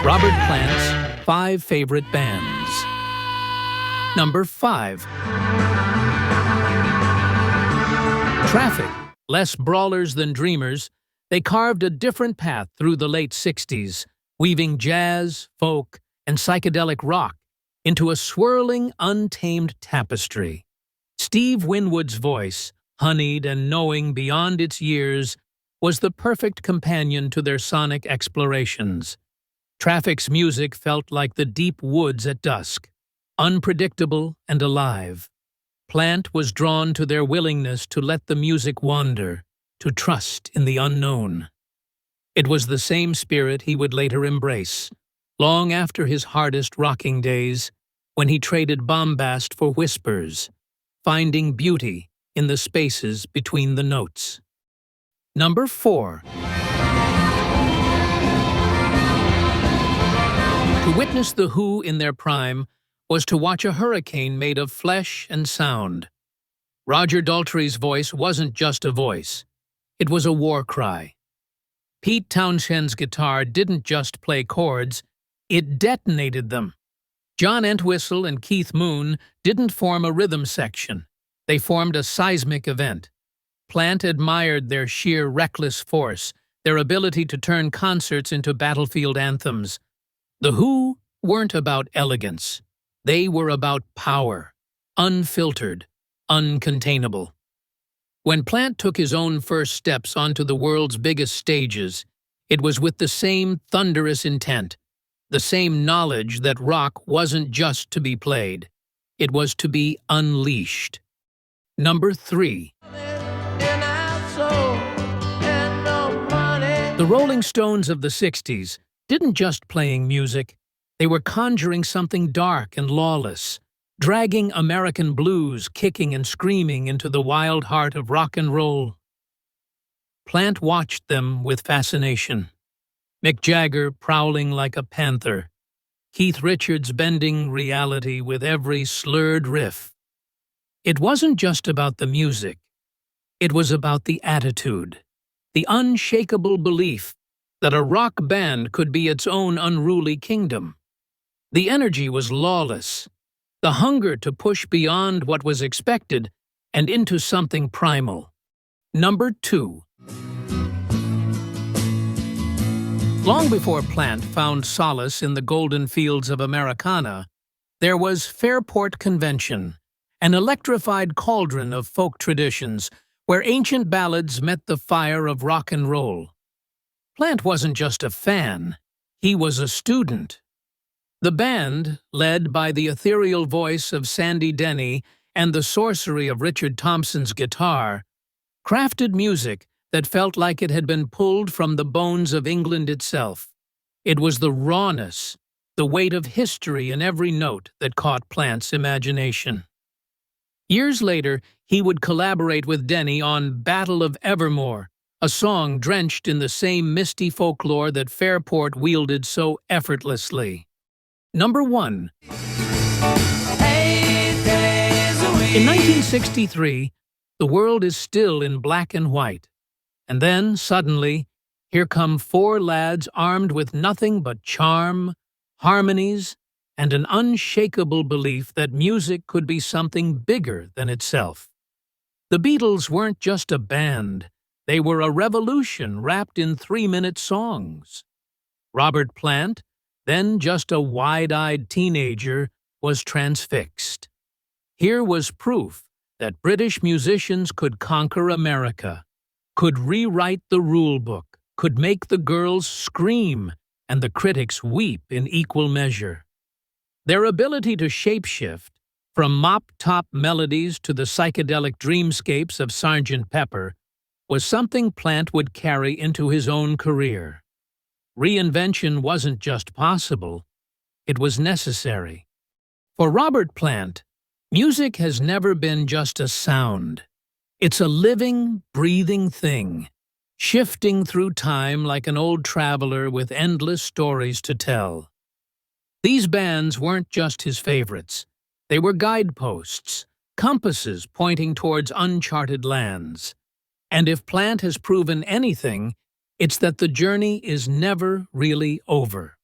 Robert Plant's 5 favorite bands. Number 5. Traffic. Less brawlers than dreamers, they carved a different path through the late 60s, weaving jazz, folk, and psychedelic rock into a swirling, untamed tapestry. Steve Winwood's voice, honeyed and knowing beyond its years, was the perfect companion to their sonic explorations. Traffic's music felt like the deep woods at dusk, unpredictable and alive. Plant was drawn to their willingness to let the music wander, to trust in the unknown. It was the same spirit he would later embrace, long after his hardest rocking days, when he traded bombast for whispers, finding beauty in the spaces between the notes. Number 4. To witness The Who in their prime was to watch a hurricane made of flesh and sound. Roger Daltrey's voice wasn't just a voice. It was a war cry. Pete Townshend's guitar didn't just play chords, it detonated them. John Entwistle and Keith Moon didn't form a rhythm section. They formed a seismic event. Plant admired their sheer reckless force, their ability to turn concerts into battlefield anthems. The Who weren't about elegance. They were about power, unfiltered, uncontainable. When Plant took his own first steps onto the world's biggest stages, it was with the same thunderous intent, the same knowledge that rock wasn't just to be played, it was to be unleashed. Number 3. The Rolling Stones of the 60s didn't just playing music, they were conjuring something dark and lawless, dragging American blues kicking and screaming into the wild heart of rock and roll. Plant watched them with fascination. Mick Jagger prowling like a panther, Keith Richards bending reality with every slurred riff. It wasn't just about the music, it was about the attitude, the unshakable belief that a rock band could be its own unruly kingdom. The energy was lawless, the hunger to push beyond what was expected and into something primal. Number 2. Long before Plant found solace in the golden fields of Americana, there was Fairport Convention, an electrified cauldron of folk traditions where ancient ballads met the fire of rock and roll. Plant wasn't just a fan, he was a student. The band, led by the ethereal voice of Sandy Denny and the sorcery of Richard Thompson's guitar, crafted music that felt like it had been pulled from the bones of England itself. It was the rawness, the weight of history in every note that caught Plant's imagination. Years later, he would collaborate with Denny on Battle of Evermore, a song drenched in the same misty folklore that Fairport wielded so effortlessly. Number 1. In 1963, the world is still in black and white. And then, suddenly, here come 4 lads armed with nothing but charm, harmonies, and an unshakable belief that music could be something bigger than itself. The Beatles weren't just a band, they were a revolution wrapped in 3-minute songs. Robert Plant, then just a wide-eyed teenager, was transfixed. Here was proof that British musicians could conquer America, could rewrite the rulebook, could make the girls scream and the critics weep in equal measure. Their ability to shapeshift, from mop-top melodies to the psychedelic dreamscapes of Sgt. Pepper, was something Plant would carry into his own career. Reinvention wasn't just possible, it was necessary. For Robert Plant, music has never been just a sound. It's a living, breathing thing, shifting through time like an old traveler with endless stories to tell. These bands weren't just his favorites. They were guideposts, compasses pointing towards uncharted lands. And if Plant has proven anything, it's that the journey is never really over.